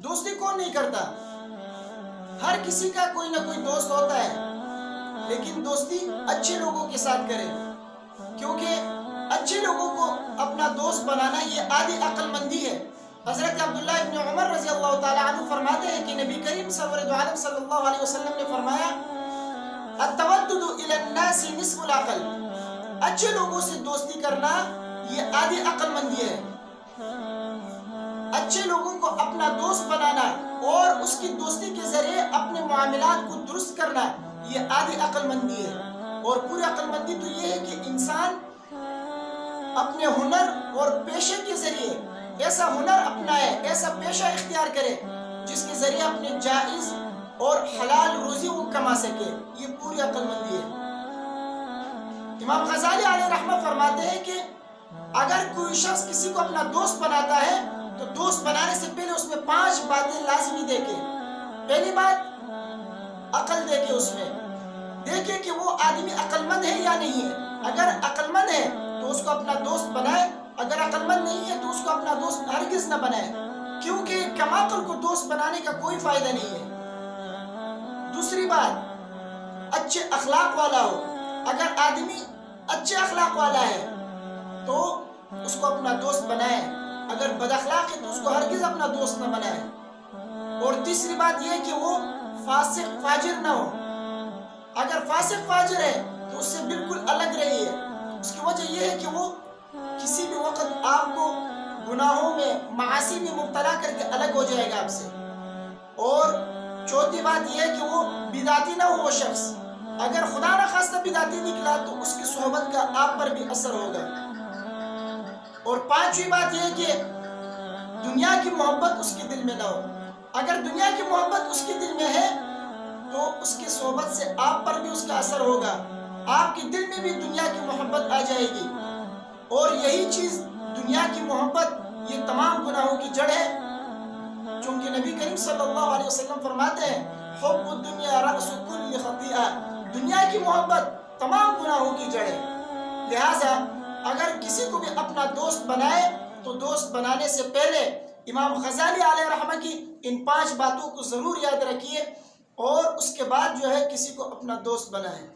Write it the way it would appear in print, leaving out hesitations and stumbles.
دوستی کون نہیں کرتا؟ ہر کسی کا کوئی نہ کوئی دوست ہوتا ہے، لیکن دوستی اچھے لوگوں کے ساتھ کرے، کیونکہ اچھے لوگوں کو اپنا دوست بنانا یہ آدھی عقل مندی ہے۔ حضرت عبداللہ ابن عمر رضی اللہ تعالیٰ عنہ فرماتے ہیں کہ نبی کریم سرور عالم صلی اللہ علیہ وسلم نے فرمایا التودد الی الناس نصف العقل، اچھے لوگوں سے دوستی کرنا یہ آدھی عقل مندی ہے۔ اچھے لوگوں کو اپنا دوست بنانا اور اس کی دوستی کے ذریعے اپنے معاملات کو درست کرنا یہ آدھی عقل مندی ہے۔ اور پوری عقل مندی تو یہ ہے کہ انسان اپنے ہنر اور پیشے کے ذریعے ایسا ہنر اپنائے، ایسا پیشہ اختیار کرے جس کے ذریعے اپنے جائز اور حلال روزی وہ کما سکے، یہ پوری عقل مندی ہے۔ امام غزالی علیہ رحمہ فرماتے ہیں کہ اگر کوئی شخص کسی کو اپنا دوست بناتا ہے تو دوست بنانے سے پہلے اس میں 5 باتیں لازمی دیکھے۔ پہلی بات عقل دیکھے، اس میں دیکھے کہ وہ آدمی عقل مند ہے یا نہیں ہے۔ اگر عقل مند ہے تو اس کو اپنا دوست بنائے، اگر عقل مند نہیں ہے تو اس کو اپنا دوست ہرگز نہ بنائے، کیونکہ کم عقل کو دوست بنانے کا کوئی فائدہ نہیں ہے۔ دوسری بات اچھے اخلاق والا ہو، اگر آدمی اچھے اخلاق والا ہے تو اس کو اپنا دوست بنائے، اگر بد اخلاق ہے تو اس کو ہرگز اپنا دوست نہ بنائے۔ اور تیسری بات یہ کہ وہ فاسق فاجر نہ ہو، اگر فاسق فاجر ہے تو اس سے بالکل الگ رہیے۔ اس کی وجہ یہ ہے کہ وہ کسی بھی وقت آپ کو گناہوں میں معاصی میں مبتلا کر کے الگ ہو جائے گا آپ سے۔ اور چوتھی بات یہ ہے کہ وہ بدعتی نہ ہو وہ شخص، اگر خدا نخواستہ بدعتی نکلا تو اس کی صحبت کا آپ پر بھی اثر ہوگا۔ اور پانچویں بات یہ ہے کہ دنیا کی محبت اس کے دل میں نہ ہو، اگر دنیا کی محبت اس کے دل میں ہے تو اس کی صحبت سے آپ پر بھی اس کا اثر ہوگا، آپ کے دل میں بھی دنیا کی محبت آ جائے گی۔ اور یہی چیز دنیا کی محبت یہ تمام گناہوں کی جڑ ہے، چونکہ نبی کریم صلی اللہ علیہ وسلم فرماتے ہیں حب الدنیا رأس کل خطیئہ، دنیا کی محبت تمام گناہوں کی جڑ ہے۔ لہٰذا اگر کسی کو بھی اپنا دوست بنائے تو دوست بنانے سے پہلے امام غزالی علیہ رحمہ کی ان 5 باتوں کو ضرور یاد رکھیے، اور اس کے بعد جو ہے کسی کو اپنا دوست بنائیں۔